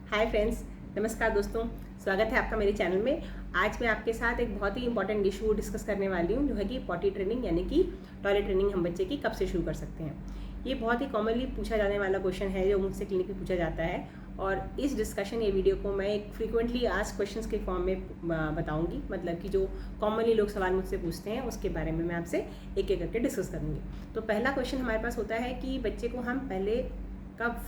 Hi friends, नमस्कार दोस्तों। स्वागत है आपका मेरे चैनल में। आज मैं आपके साथ एक बहुत ही इंपॉर्टेंट इशू डिस्कस करने वाली हूँ, जो है कि पॉटी ट्रेनिंग यानी कि टॉयलेट ट्रेनिंग हम बच्चे की कब से शुरू कर सकते हैं। ये बहुत ही कॉमनली पूछा जाने वाला क्वेश्चन है, जो मुझसे क्लिनिक में पूछा जाता है। और इस डिस्कशन ये वीडियो को मैं एक फ्रीक्वेंटली आस्क्ड क्वेश्चंस के फॉर्म में बताऊंगी। मतलब कि जो कॉमनली लोग सवाल मुझसे पूछते हैं उसके बारे में मैं आपसे एक एक करके डिस्कस करूँगी। तो पहला क्वेश्चन हमारे पास होता है कि बच्चे को हम पहले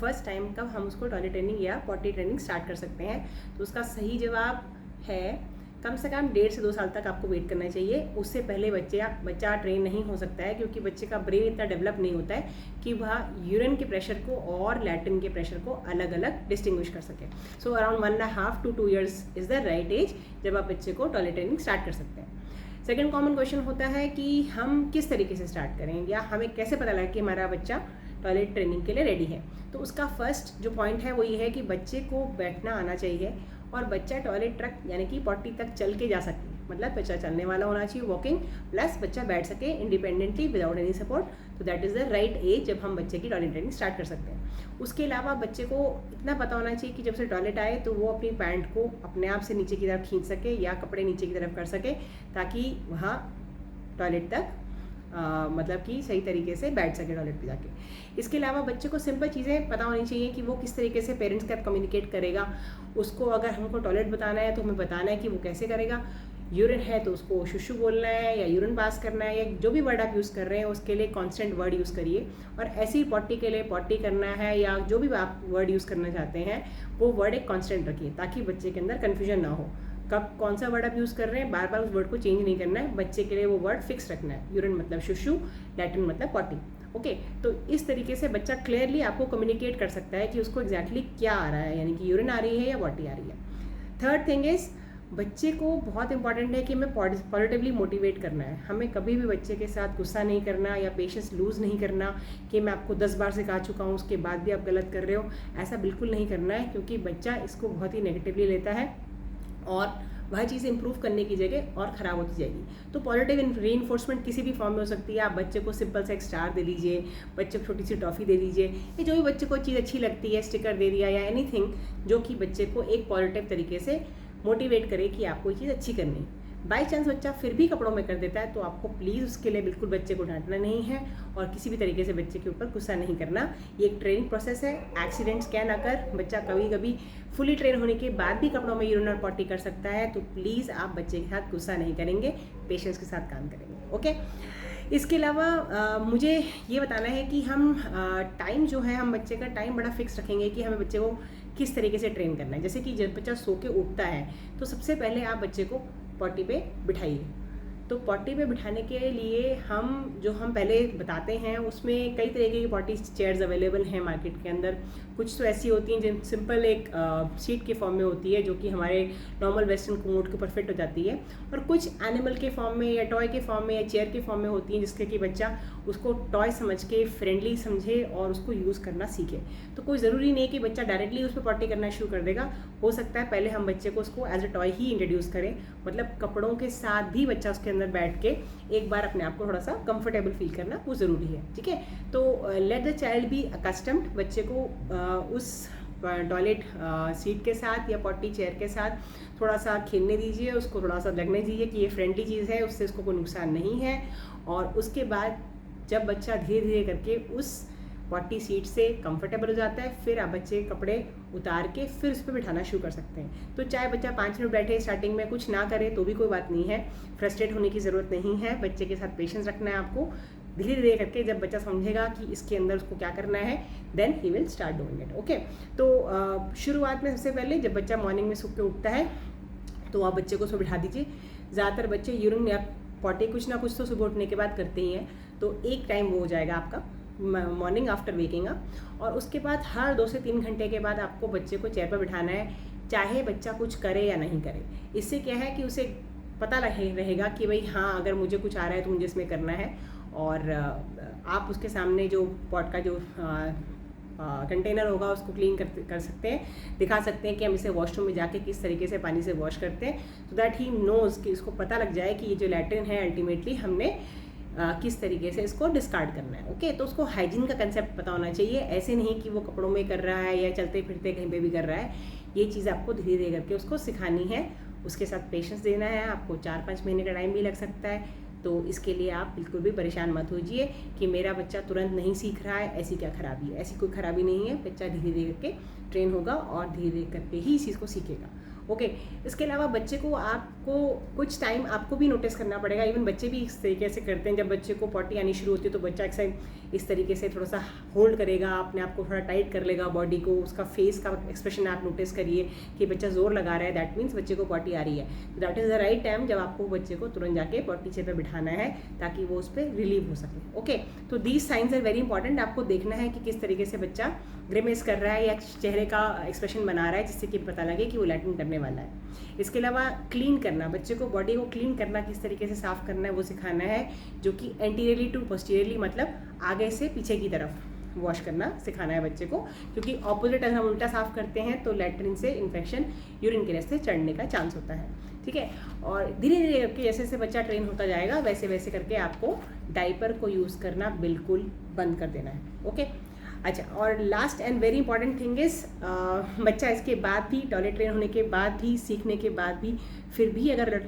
फर्स्ट टाइम कब हम उसको टॉयलेट ट्रेनिंग या पॉटी ट्रेनिंग स्टार्ट कर सकते हैं। तो उसका सही जवाब है कम से कम 1.5 से 2 साल तक आपको वेट करना चाहिए। उससे पहले बच्चा ट्रेन नहीं हो सकता है, क्योंकि बच्चे का ब्रेन इतना डेवलप नहीं होता है कि वह यूरिन के प्रेशर को और लैट्रिन के प्रेशर को अलग अलग डिस्टिंग्विश कर सके। So around 1.5 to 2 years is the right age जब आप बच्चे को टॉयलेट ट्रेनिंग स्टार्ट कर सकते हैं। सेकेंड कॉमन क्वेश्चन होता है कि हम किस तरीके से स्टार्ट करें, या हमें कैसे पता लगे कि हमारा बच्चा टॉयलेट ट्रेनिंग के लिए रेडी है। तो उसका फर्स्ट जो पॉइंट है वो ये है कि बच्चे को बैठना आना चाहिए और बच्चा टॉयलेट ट्रक यानी कि पॉटी तक चल के जा सके। मतलब बच्चा चलने वाला होना चाहिए, वॉकिंग, प्लस बच्चा बैठ सके इंडिपेंडेंटली विदाउट एनी सपोर्ट। तो that is the right age जब हम बच्चे की टॉयलेट ट्रेनिंग स्टार्ट कर सकते हैं। उसके अलावा बच्चे को इतना पता होना चाहिए कि जब से टॉयलेट आए तो वो अपनी पैंट को अपने आप से नीचे की तरफ खींच सके या कपड़े नीचे की तरफ कर सके, ताकि वहाँ टॉयलेट तक मतलब कि सही तरीके से बैठ सके टॉयलेट पे जाके। इसके अलावा बच्चे को सिंपल चीज़ें पता होनी चाहिए कि वो किस तरीके से पेरेंट्स के साथ कम्युनिकेट करेगा। उसको अगर हमको टॉयलेट बताना है तो हमें बताना है कि वो कैसे करेगा। यूरिन है तो उसको शुशु बोलना है या यूरिन पास करना है, या जो भी वर्ड आप यूज़ कर रहे हैं उसके लिए कॉन्स्टेंट वर्ड यूज़ करिए। और ऐसी पॉटी के लिए पॉटी करना है या जो भी आप वर्ड यूज़ करना चाहते हैं वो वर्ड एक कॉन्स्टेंट रखिए, ताकि बच्चे के अंदर कन्फ्यूजन ना हो। कब कौन सा वर्ड आप यूज़ कर रहे हैं, बार बार उस वर्ड को चेंज नहीं करना है। बच्चे के लिए वो वर्ड फिक्स रखना है। यूरिन मतलब शुशु, लैट्रिन मतलब पॉटी। ओके, तो इस तरीके से बच्चा क्लियरली आपको कम्युनिकेट कर सकता है कि उसको एग्जैक्टली क्या आ रहा है, यानी कि यूरिन आ रही है या पॉटी आ रही है। थर्ड थिंग इज़, बच्चे को बहुत इंपॉर्टेंट है कि हमें पॉजिटिवली मोटिवेट करना है। हमें कभी भी बच्चे के साथ गुस्सा नहीं करना या पेशेंस लूज़ नहीं करना कि मैं आपको 10 बार सिखा चुका हूँ उसके बाद भी आप गलत कर रहे हो। ऐसा बिल्कुल नहीं करना है, क्योंकि बच्चा इसको बहुत ही नेगेटिवली लेता है और वह चीज़ इंप्रूव करने की जगह और ख़राब होती जाएगी। तो पॉजिटिव रीइंफोर्समेंट किसी भी फॉर्म में हो सकती है। आप बच्चे को सिंपल सा एक स्टार दे दीजिए, बच्चे को छोटी सी टॉफ़ी दे दीजिए, या जो भी बच्चे को चीज़ अच्छी लगती है, स्टिकर दे दिया या एनीथिंग, जो कि बच्चे को एक पॉजिटिव तरीके से मोटिवेट करे कि आपको ये चीज़ अच्छी करनी। बाई चांस बच्चा फिर भी कपड़ों में कर देता है तो आपको प्लीज़ उसके लिए बिल्कुल बच्चे को डांटना नहीं है और किसी भी तरीके से बच्चे के ऊपर गुस्सा नहीं करना। ये एक ट्रेनिंग प्रोसेस है। एक्सीडेंट्स क्या ना कर, बच्चा कभी कभी फुली ट्रेन होने के बाद भी कपड़ों में यूरिन और पॉटी कर सकता है। तो प्लीज़ आप बच्चे के साथ गुस्सा नहीं करेंगे, पेशेंस के साथ काम करेंगे। ओके, इसके अलावा मुझे ये बताना है कि हम टाइम जो है, हम बच्चे का टाइम बड़ा फिक्स रखेंगे कि हमें बच्चे को किस तरीके से ट्रेन करना है। जैसे कि जब बच्चा सो के उठता है तो सबसे पहले आप बच्चे को पॉटी पे बिठाइए। तो पॉटी पे बिठाने के लिए हम पहले बताते हैं, उसमें कई तरीके की पॉटी चेयर्स अवेलेबल हैं मार्केट के अंदर। कुछ तो ऐसी होती हैं जिन सिंपल एक सीट के फॉर्म में होती है, जो कि हमारे नॉर्मल वेस्टर्न कोमोड के ऊपर फिट हो जाती है। और कुछ एनिमल के फॉर्म में या टॉय के फॉर्म में या चेयर के फॉर्म में होती हैं, जिसके कि बच्चा उसको टॉय समझ के फ्रेंडली समझे और उसको यूज़ करना सीखे। तो कोई ज़रूरी नहीं कि बच्चा डायरेक्टली उस पर पॉटी करना शुरू कर देगा। हो सकता है पहले हम बच्चे को उसको एज अ टॉय ही इंट्रोड्यूस करें, मतलब कपड़ों के साथ भी बच्चा उसके अंदर बैठ के एक बार अपने आप को थोड़ा सा कंफर्टेबल फील करना वो ज़रूरी है। ठीक है, तो let the child B accustomed. बच्चे को उस टॉयलेट सीट के साथ या पॉटी चेयर के साथ थोड़ा सा खेलने दीजिए, उसको थोड़ा सा लगने दीजिए कि ये फ्रेंडली चीज़ है, उससे उसको कोई नुकसान नहीं है। और उसके बाद जब बच्चा धीरे धीरे करके उस पॉटी सीट से कंफर्टेबल हो जाता है, फिर आप बच्चे कपड़े उतार के फिर उस पर बिठाना शुरू कर सकते हैं। तो चाहे बच्चा 5 मिनट बैठे स्टार्टिंग में कुछ ना करे तो भी कोई बात नहीं है, फ्रस्ट्रेट होने की ज़रूरत नहीं है। बच्चे के साथ पेशेंस रखना है आपको। धीरे धीरे करके जब बच्चा समझेगा कि इसके अंदर उसको क्या करना है, then he will start doing it. Okay, तो शुरुआत में सबसे पहले जब बच्चा मॉर्निंग में सो के उठता है तो आप बच्चे को उसमें बिठा दीजिए। ज़्यादातर बच्चे यूरिन या पॉटी कुछ ना कुछ तो सुबह उठने के बाद करते ही हैं, तो एक टाइम वो हो जाएगा आपका मॉर्निंग आफ्टर वेकिंग अप। और उसके बाद हर 2 से 3 घंटे के बाद आपको बच्चे को चेयर पर बिठाना है, चाहे बच्चा कुछ करे या नहीं करे। इससे क्या है कि उसे पता रहेगा कि भाई हाँ, अगर मुझे कुछ आ रहा है तो मुझे इसमें करना है। और आप उसके सामने जो पॉट का जो कंटेनर होगा उसको क्लीन कर सकते हैं, दिखा सकते हैं कि हम इसे वॉशरूम में जाके किस तरीके से पानी से वॉश करते हैं, सो दैट ही नोज़ कि उसको पता लग जाए कि ये जो लैट्रिन है अल्टीमेटली हमने किस तरीके से इसको डिस्कार्ड करना है। ओके, तो उसको हाइजीन का कंसेप्ट पता होना चाहिए। ऐसे नहीं कि वो कपड़ों में कर रहा है या चलते फिरते कहीं पे भी कर रहा है। ये चीज़ आपको धीरे धीरे करके उसको सिखानी है, उसके साथ पेशेंस देना है। आपको 4-5 महीने का टाइम भी लग सकता है। तो इसके लिए आप बिल्कुल भी परेशान मत होइए कि मेरा बच्चा तुरंत नहीं सीख रहा है, ऐसी क्या खराबी है। ऐसी कोई खराबी नहीं है, बच्चा धीरे धीरे करके ट्रेन होगा और धीरे धीरे करके ही इस चीज़ को सीखेगा। ओके, इसके अलावा बच्चे को आपको कुछ टाइम आपको भी नोटिस करना पड़ेगा। इवन बच्चे भी इस तरीके से करते हैं, जब बच्चे को पॉटी आनी शुरू होती है तो बच्चा इस तरीके से थोड़ा सा होल्ड करेगा, अपने आप को थोड़ा टाइट कर लेगा बॉडी को। उसका फेस का एक्सप्रेशन आप नोटिस करिए कि बच्चा जोर लगा रहा है, दैट मीन्स बच्चे को पॉटी आ रही है। तो that is the right time जब आपको बच्चे को तुरंत जाके पॉटी चेयर पर बिठाना है ताकि वो उस पर रिलीव हो सके। ओके, तो these science are very important. आपको देखना है कि किस तरीके से बच्चा ग्रिमेस कर रहा है या चेहरे का एक्सप्रेशन बना रहा है, जिससे कि पता लगे कि वो लैटिन करने वाला है। इसके अलावा क्लीन करना, बच्चे को बॉडी को क्लीन करना, किस तरीके से साफ़ करना है वो सिखाना है, जो कि एंटीरियरली टू पोस्टीरियरली, मतलब आगे से पीछे की तरफ वॉश करना सिखाना है बच्चे को। क्योंकि ऑपोजिट अगर हम उल्टा साफ़ करते हैं तो लैट्रिन से इन्फेक्शन यूरिन के रास्ते चढ़ने का चांस होता है। ठीक है, और धीरे धीरे करके जैसे जैसे बच्चा ट्रेन होता जाएगा वैसे वैसे करके आपको डाइपर को यूज़ करना बिल्कुल बंद कर देना है। ओके, अच्छा, और last and very important thing is बच्चा इसके बाद भी टॉयलेट ट्रेन होने के बाद भी, सीखने के बाद भी फिर भी अगर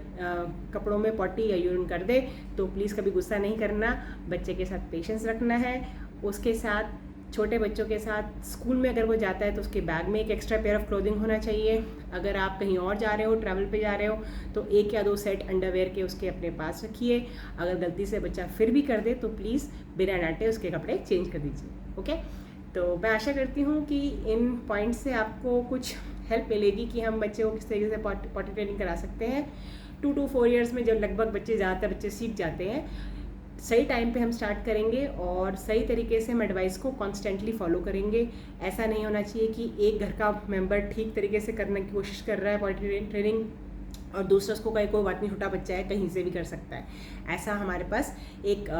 कपड़ों में पॉटी या यूरिन कर दे तो प्लीज़ कभी गुस्सा नहीं करना। बच्चे के साथ पेशेंस रखना है। उसके साथ छोटे बच्चों के साथ स्कूल में अगर वो जाता है तो उसके बैग में एक एक्स्ट्रा पेयर ऑफ क्लोथिंग होना चाहिए। अगर आप कहीं और जा रहे हो, ट्रैवल पे जा रहे हो, तो 1 या 2 सेट अंडरवेयर के उसके अपने पास रखिए। अगर गलती से बच्चा फिर भी कर दे तो प्लीज़ बिना डांटे उसके कपड़े चेंज कर दीजिए। ओके, तो मैं आशा करती हूँ कि इन पॉइंट्स से आपको कुछ हेल्प मिलेगी कि हम बच्चे को किस तरीके से पॉटी ट्रेनिंग करा सकते हैं। 2 to 4 ईयर्स में जब लगभग ज़्यादातर बच्चे सीख जाते हैं, सही टाइम पे हम स्टार्ट करेंगे और सही तरीके से हम एडवाइस को कॉन्स्टेंटली फॉलो करेंगे। ऐसा नहीं होना चाहिए कि एक घर का मेंबर ठीक तरीके से करने की कोशिश कर रहा है पॉटी ट्रेनिंग और दूसरा उसको कोई बात नहीं, छोटा बच्चा है कहीं से भी कर सकता है। ऐसा हमारे पास एक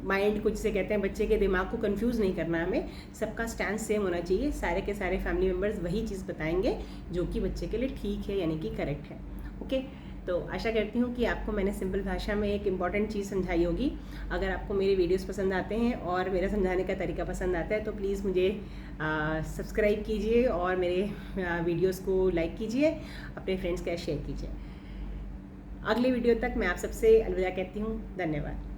माइंड को जिसे कहते हैं, बच्चे के दिमाग को कंफ्यूज नहीं करना। हमें सबका स्टैंड सेम होना चाहिए। सारे के सारे फैमिली मेम्बर्स वही चीज़ बताएंगे जो कि बच्चे के लिए ठीक है, यानी कि करेक्ट है। ओके, तो आशा करती हूँ कि आपको मैंने सिंपल भाषा में एक इम्पॉर्टेंट चीज़ समझाई होगी। अगर आपको मेरे वीडियोस पसंद आते हैं और मेरा समझाने का तरीका पसंद आता है तो प्लीज़ मुझे सब्सक्राइब कीजिए और मेरे वीडियोस को लाइक कीजिए, अपने फ्रेंड्स के साथ शेयर कीजिए। अगले वीडियो तक मैं आप सबसे अलविदा कहती हूँ। धन्यवाद।